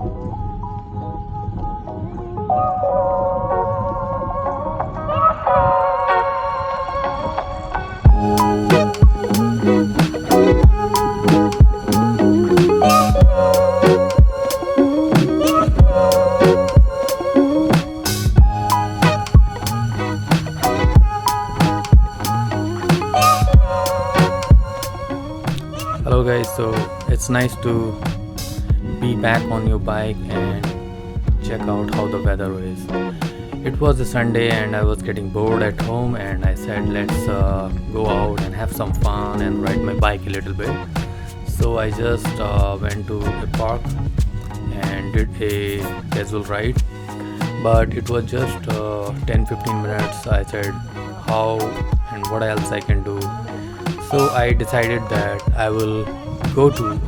Hello guys, so it's nice to be back on your bike and check out how the weather is. It was a Sunday and I was getting bored at home, and I said let's go out and have some fun and ride my bike a little bit. So I just went to a park and did a casual ride, but it was just 10-15 minutes. I said how and what else I can do. So I decided that I will go to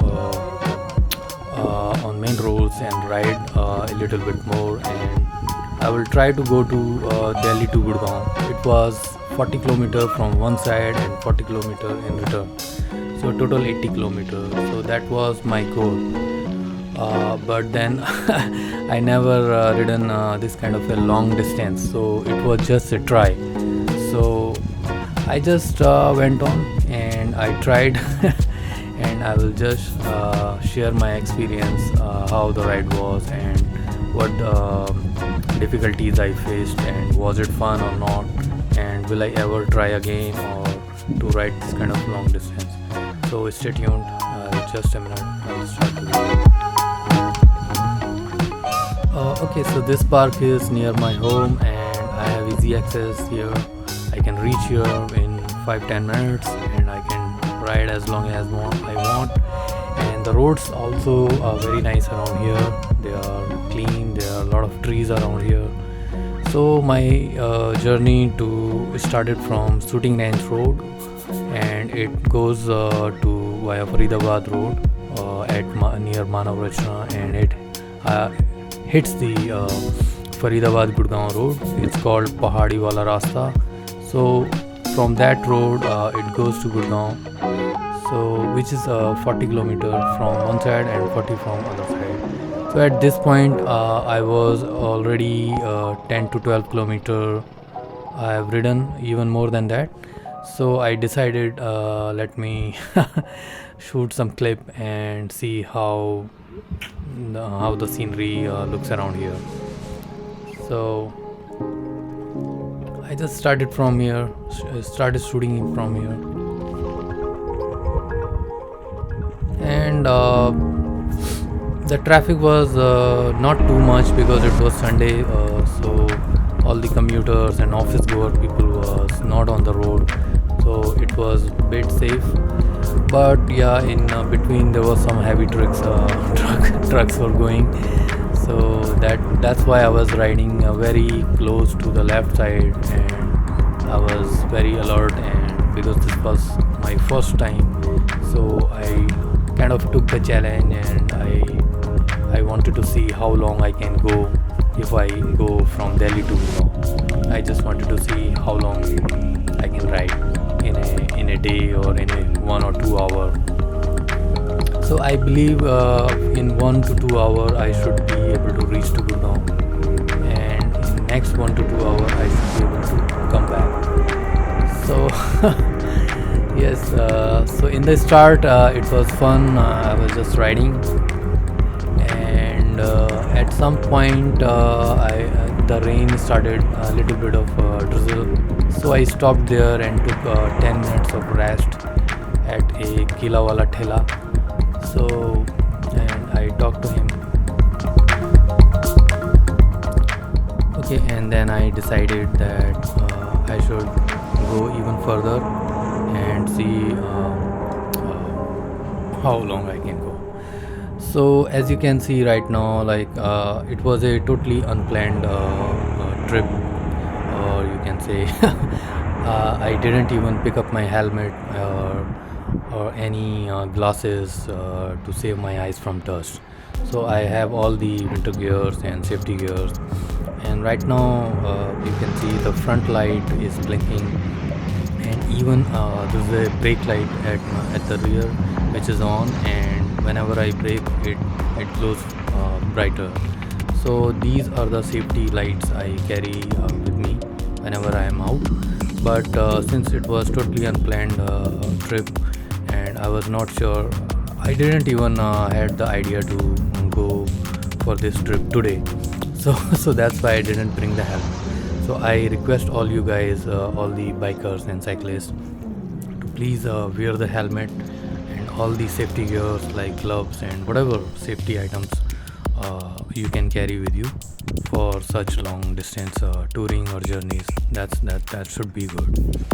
on main roads and ride a little bit more, and I will try to go to Delhi to Gurgaon. It was 40 kilometer from one side and 40 kilometer in return, so total 80 kilometers. So that was my goal. But then I never ridden this kind of a long distance, so it was just a try. So I just went on and I tried and I will just share my experience, how the ride was and what difficulties I faced, and was it fun or not, and will I ever try again or to ride this kind of long distance. So stay tuned, just a minute, I'll start the video. Okay, so this park is near my home and I have easy access here. I can reach here in 5-10 minutes and I can ride as long as I want. And the roads also are very nice around here. They are clean, there are a lot of trees around here. So my journey started from Shooting Range Road, and it goes to via Faridabad Road near Manav Rachna, and it hits the Faridabad Gurgaon Road. It's called Pahadi Wala Rasta. So from that road it goes to Gurgaon, so which is 40 kilometer from one side and 40 from other side. So at this point I was already 10 to 12 kilometer. I have ridden even more than that. So I decided let me shoot some clip and see how the scenery looks around here. So I just started from here, started shooting from here, and the traffic was not too much because it was Sunday, so all the commuters and office goer people was not on the road, so it was a bit safe. But yeah, in between there was some heavy trucks were going. So that's why I was riding very close to the left side, and I was very alert, and because this was my first time, so I kind of took the challenge, and I wanted to see how long I can go if I go from Delhi to Gurgaon. I just wanted to see how long I can ride in a day or in a 1 or 2 hour. So I believe in 1 to 2 hours I should be able to reach to Gurgaon, and in the next 1 to 2 hours I should be able to come back. So yes, so in the start it was fun. I was just riding, and at some point the rain started a little bit of drizzle. So I stopped there and took 10 minutes of rest at a Kila Wala Thela. So, and I talked to him. Okay, and then I decided that I should go even further and see how long I can go. So as you can see right now, like it was a totally unplanned trip, or you can say I didn't even pick up my helmet or any glasses to save my eyes from dust. So I have all the winter gears and safety gears, and right now you can see the front light is blinking, and even there's a brake light at the rear which is on, and whenever I brake it glows brighter. So these are the safety lights I carry with me whenever I am out. But since it was totally unplanned trip and I was not sure, I didn't even had the idea to go for this trip today. So so that's why I didn't bring the helmet. So I request all you guys, all the bikers and cyclists, to please wear the helmet and all the safety gears like gloves and whatever safety items you can carry with you for such long distance touring or journeys. That should be good.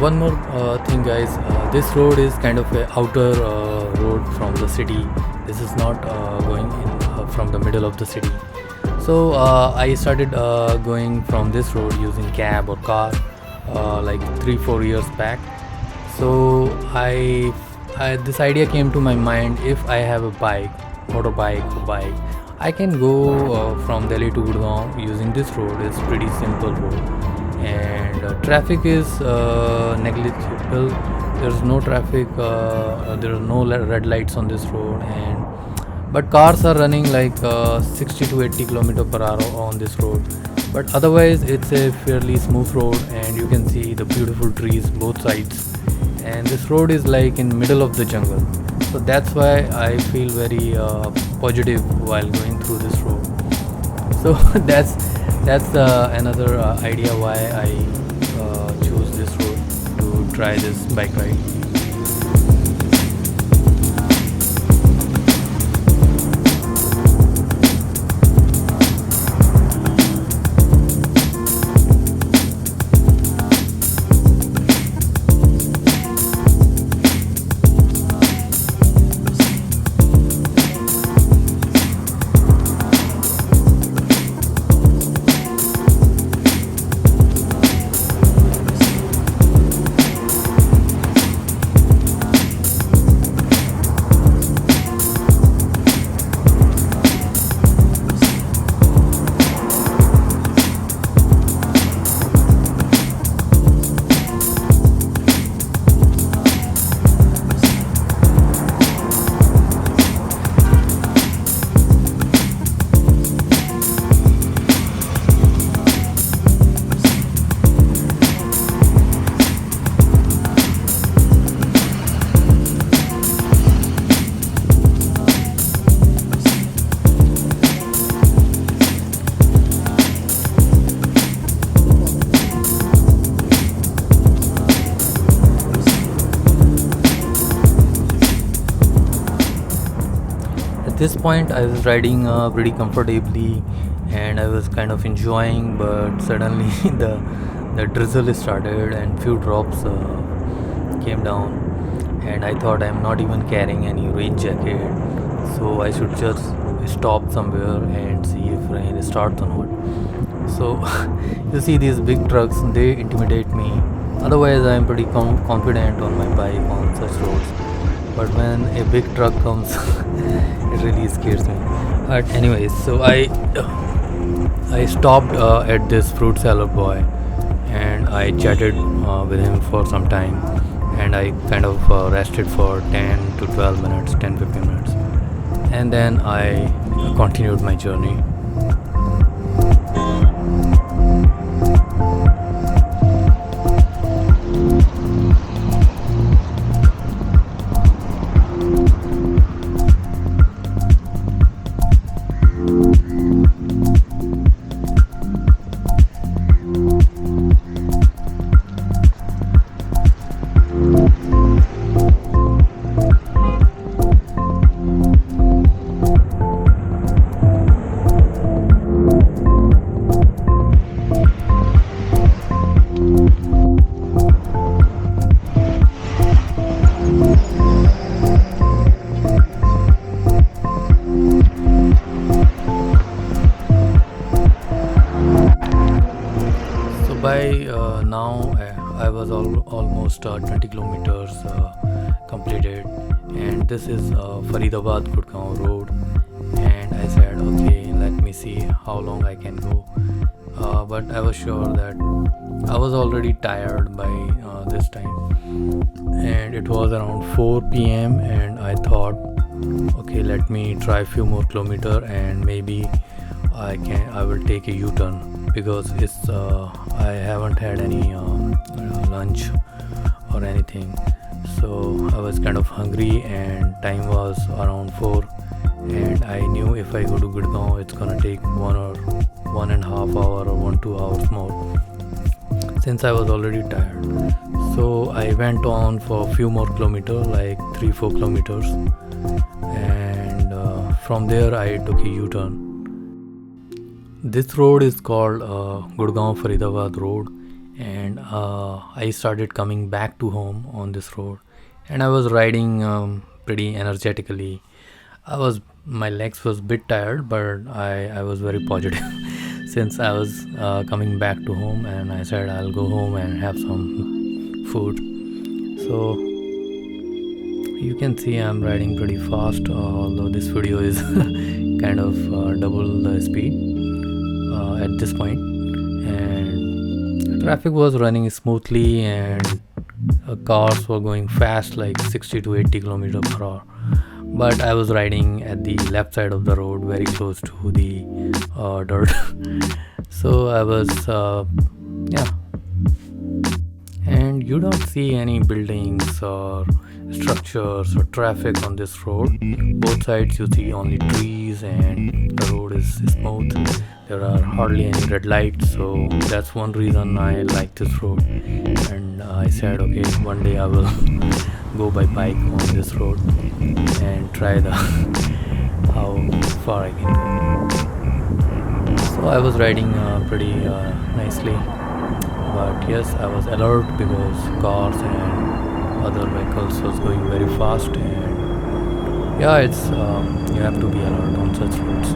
One more thing, guys. This road is kind of a outer road from the city. This is not going in from the middle of the city. So I started going from this road using cab or car like 3-4 years back. So this idea came to my mind. If I have a bike, motorbike or bike, I can go from Delhi to Gurgaon using this road. It's pretty simple road, and traffic is negligible. There's no traffic. There are no red lights on this road, and but cars are running like 60 to 80 kilometer per hour on this road. But otherwise, it's a fairly smooth road, and you can see the beautiful trees both sides. And this road is like in middle of the jungle, so that's why I feel very positive while going through this road. So that's another idea why I choose this road to try this bike ride. At this point, I was riding pretty comfortably, and I was kind of enjoying. But suddenly, the drizzle started, and few drops came down. And I thought I'm not even carrying any rain jacket, so I should just stop somewhere and see if rain starts or not. So you see these big trucks, they intimidate me. Otherwise, I'm pretty confident on my bike on such roads. But when a big truck comes, it really scares me. But anyways, so I stopped at this fruit seller boy, and I chatted with him for some time, and I kind of rested for 10 to 12 minutes, 10-15 minutes, and then I continued my journey. By now, I was almost 20 kilometers completed, and this is Faridabad Gurgaon road. And I said, okay, let me see how long I can go. But I was sure that I was already tired by this time, and it was around 4 p.m. And I thought, okay, let me try a few more kilometer, and maybe I will take a U-turn, because it's I haven't had any lunch or anything. So I was kind of hungry, and time was around 4, and I knew if I go to Gurgaon, it's gonna take 1.5 hour or 1-2 hours more, since I was already tired. So I went on for a few more kilometers, like 3-4 kilometers, and from there I took a U-turn. This road is called Gurgaon Faridabad Road, and I started coming back to home on this road, and I was riding pretty energetically. My legs was a bit tired, but I was very positive. since I was coming back to home, and I said I'll go home and have some food. So you can see I'm riding pretty fast, although this video is kind of double the speed at this point. And traffic was running smoothly, and cars were going fast, like 60 to 80 kilometers per hour. But I was riding at the left side of the road, very close to the dirt. So I was, yeah. And you don't see any buildings or structures or traffic on this road. Both sides you see only trees, and the road is smooth. There are hardly any red lights, so that's one reason I like this road. And I said, okay, one day I will go by bike on this road and try the how far I can go. So I was riding pretty nicely, but yes, I was alert because cars and other vehicles was going very fast, and yeah, it's you have to be alert on such roads.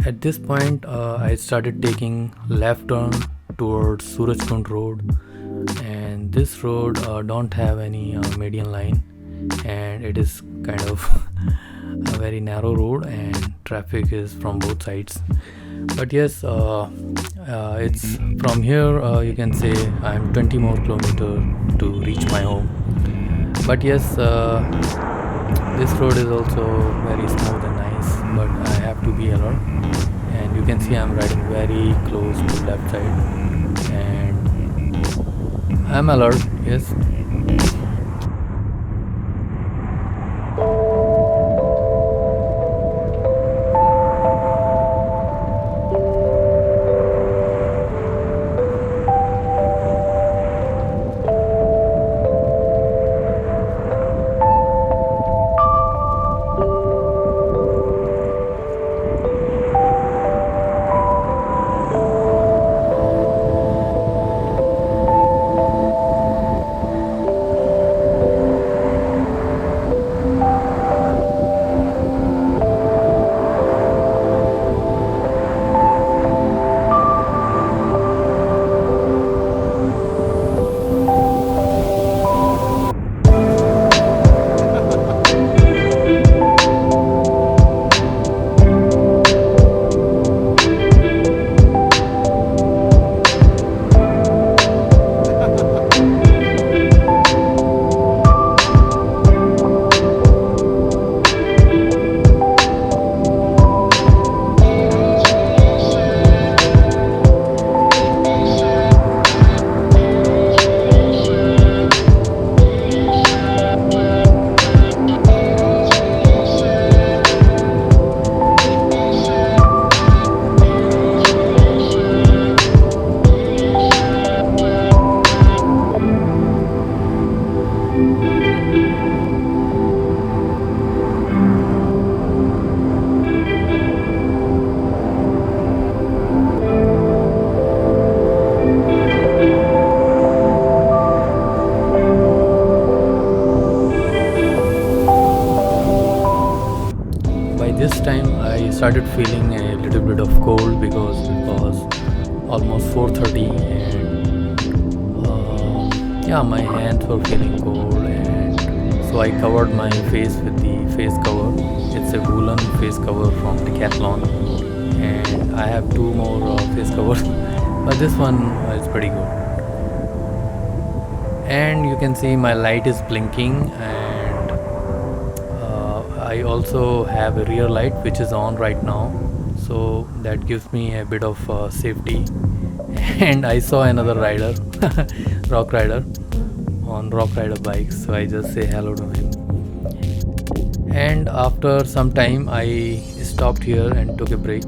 At this point, I started taking left turn towards Surajkund Road, and this road don't have any median line, and it is kind of a very narrow road, and traffic is from both sides. But yes, it's from here you can say I'm 20 more kilometer to reach my home. But yes, this road is also very smooth and nice, but I have to be alert. And you can see I'm riding very close to left side, and I'm alert. Yes. 4:30, and yeah, my hands were feeling cold, and so I covered my face with the face cover. It's a woolen face cover from Decathlon, and I have two more face covers, but this one is pretty good. And you can see my light is blinking, and I also have a rear light which is on right now, so that gives me a bit of safety. And I saw another rider, rock rider, on rock rider bike, so I just say hello to him. And after some time I stopped here and took a break.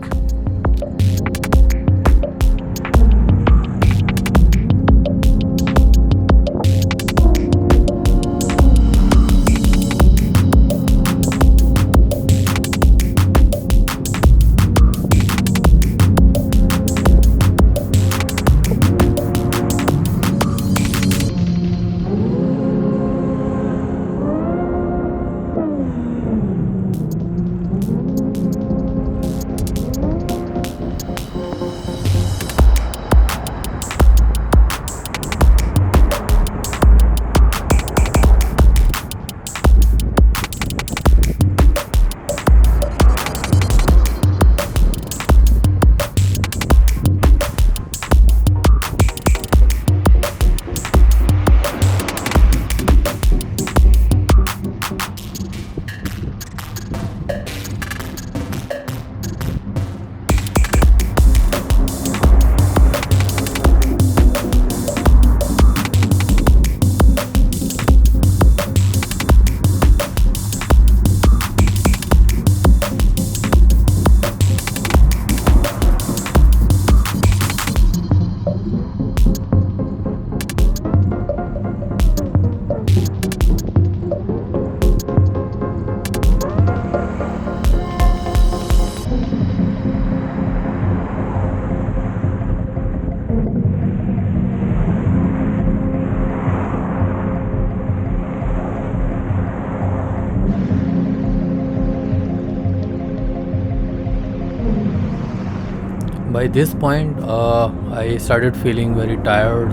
By this point, I started feeling very tired,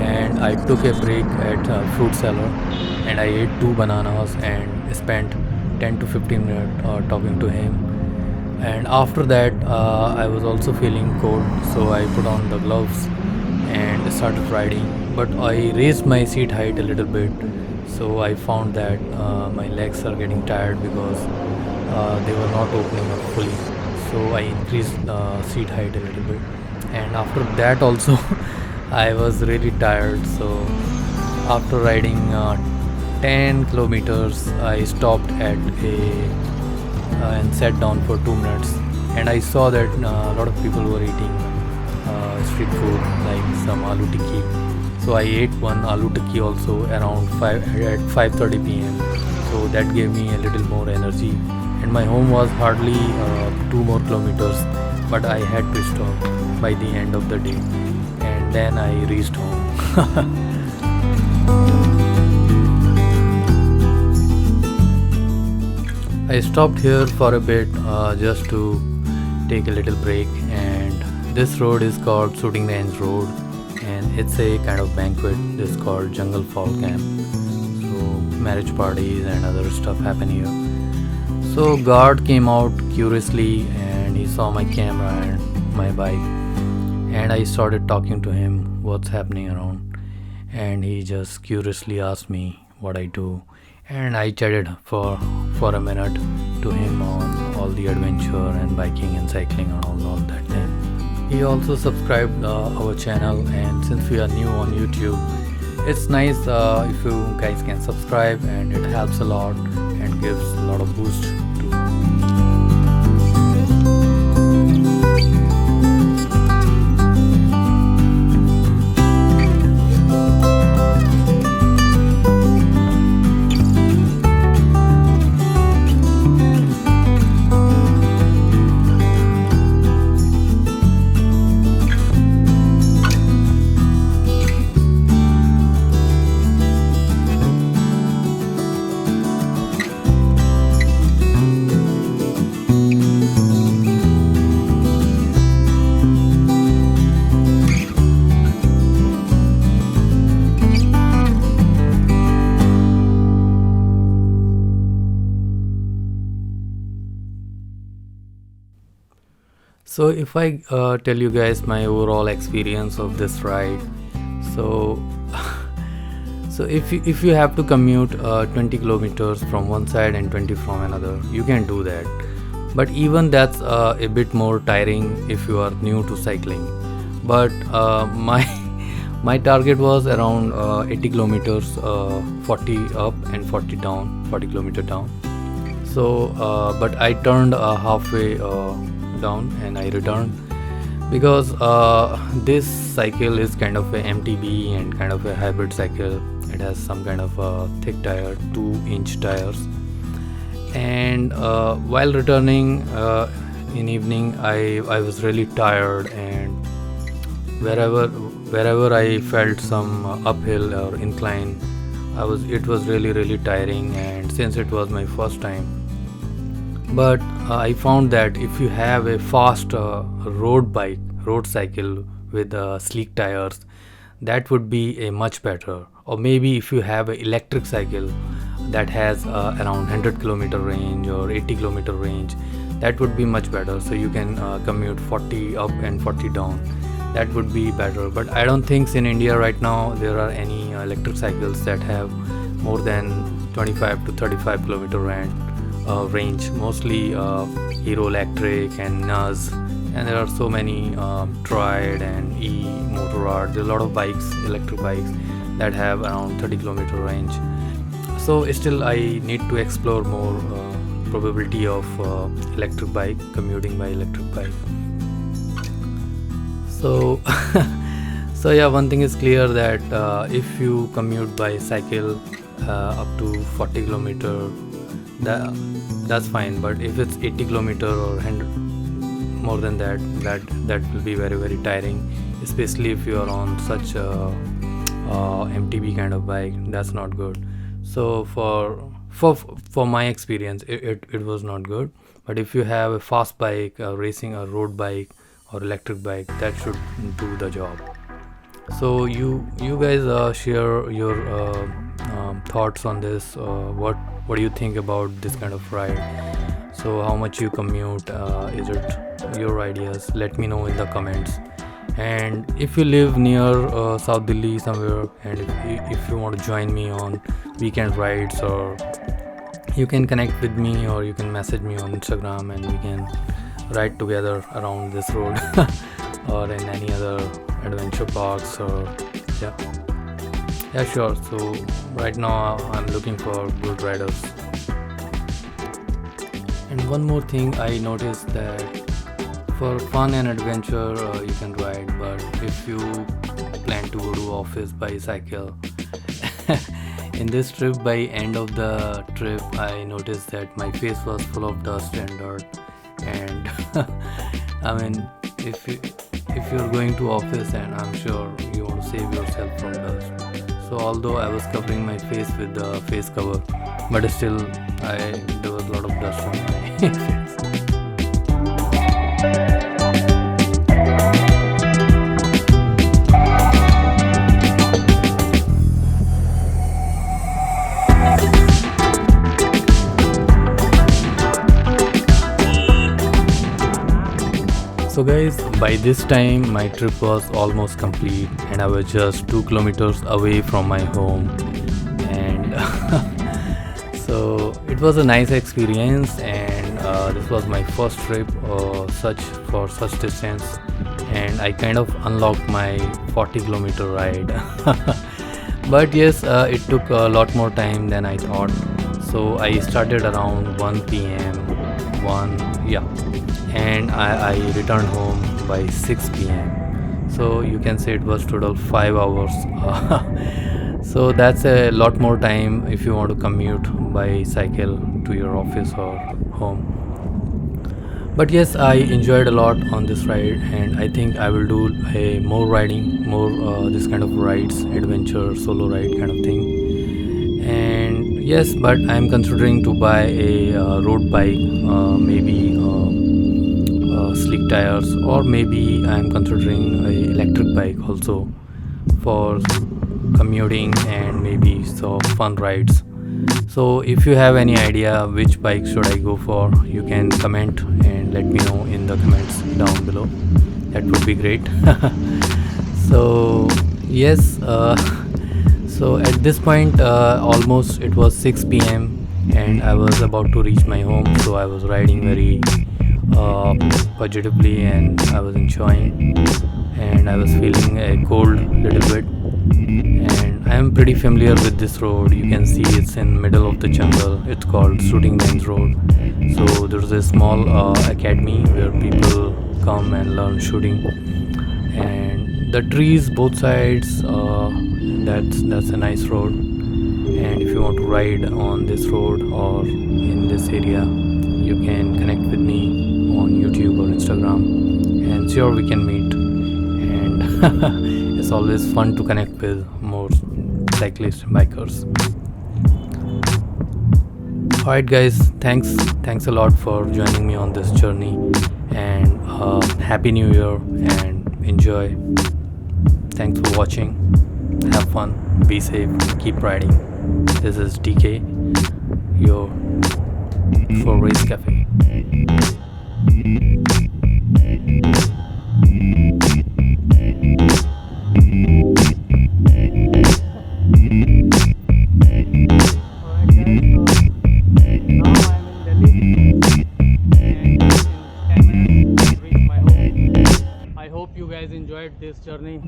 and I took a break at fruit seller, and I ate two bananas and spent 10 to 15 minutes talking to him. And after that, I was also feeling cold, so I put on the gloves and started riding. But I raised my seat height a little bit, so I found that my legs are getting tired because they were not opening up fully. So I increased seat height a little bit, and after that also I was really tired. So after riding 10 kilometers, I stopped at a and sat down for 2 minutes, and I saw that a lot of people were eating street food like some aloo tikki. So I ate one aloo tikki also around 5:30 p.m. So that gave me a little more energy, and my home was hardly 2 more kilometers, but I had to stop by the end of the day, and then I reached home. I stopped here for a bit just to take a little break, and this road is called Shooting Range Road, and it's a kind of banquet. This is called Jungle Fall Camp. So marriage parties and other stuff happen here. So guard came out curiously, and he saw my camera and my bike, and I started talking to him what's happening around, and he just curiously asked me what I do, and I chatted for a minute to him on all the adventure and biking and cycling and all that thing. He also subscribed our channel, and since we are new on YouTube, it's nice if you guys can subscribe, and it helps a lot and gives a lot of boost to So if I tell you guys my overall experience of this ride, so so if you have to commute 20 kilometers from one side and 20 from another, you can do that. But even that's a bit more tiring if you are new to cycling. But my my target was around 80 kilometers, 40 up and 40 down, 40 kilometer down. So but I turned halfway down and I returned because this cycle is kind of a MTB and kind of a hybrid cycle. It has some kind of thick tire, 2-inch tires. And while returning in evening, I was really tired, and wherever I felt some uphill or incline, it was really tiring. And since it was my first time, but I found that if you have a fast road cycle with sleek tires, that would be a much better. Or maybe if you have an electric cycle that has around 100 kilometer range or 80 kilometer range, that would be much better. So you can commute 40 up and 40 down. That would be better. But I don't think in India right now there are any electric cycles that have more than 25 to 35 kilometer range. Mostly Hero Electric and NUS, and there are so many Tried and Motorrad. There are a lot of bikes, electric bikes, that have around 30 kilometer range. So still I need to explore more probability of electric bike, commuting by electric bike. So so yeah, one thing is clear that if you commute by cycle up to 40 kilometer, that's fine. But if it's 80 kilometer or 100 more than that will be very tiring, especially if you are on such a MTB kind of bike. That's not good. So for my experience, it was not good. But if you have a fast bike, racing a road bike or electric bike, that should do the job. So you guys share your thoughts on this. What do you think about this kind of ride? So how much you commute? Is it your ideas? Let me know in the comments. And if you live near South Delhi somewhere, and if you want to join me on weekend rides, or you can connect with me, or you can message me on Instagram, and we can ride together around this road or in any other adventure parks. Or yeah, sure. So right now I'm looking for good riders. And one more thing I noticed, that for fun and adventure you can ride, but if you plan to go to office by cycle, in this trip, by end of the trip, I noticed that my face was full of dust and dirt. And I mean, if you're going to office, and I'm sure you want to save yourself from dust, so although I was covering my face with the face cover, but still there was a lot of dust on my face. So guys, by this time my trip was almost complete, and I was just 2 kilometers away from my home. And so it was a nice experience, and this was my first trip for such distance, and I kind of unlocked my 40 kilometer ride. But yes, it took a lot more time than I thought. So I started around 1 p.m. And I returned home by 6 p.m. So you can say it was total 5 hours. So that's a lot more time if you want to commute by cycle to your office or home. But yes, I enjoyed a lot on this ride, and I think I will do more this kind of rides, adventure, solo ride kind of thing. And yes, but I'm considering to buy a road bike, maybe slick tires, or maybe I'm considering a electric bike also for commuting and maybe so fun rides. So if you have any idea which bike should I go for, you can comment and let me know in the comments down below. That would be great. So yes, so at this point, almost it was 6 p.m. and I was about to reach my home. So I was riding very positively and I was enjoying, and I was feeling a cold little bit. And I am pretty familiar with this road. You can see it's in middle of the jungle. It's called Shooting Range Road. So there's a small academy where people come and learn shooting. And the trees both sides. That's a nice road. And if you want to ride on this road or in this area, you can connect with me on YouTube or Instagram, and sure we can meet. And it's always fun to connect with more cyclists and bikers. Alright guys, thanks a lot for joining me on this journey, and happy new year and enjoy. Thanks for watching. Have fun, be safe, keep riding. This is TK, your for Race Cafe. I hope you guys enjoyed this journey.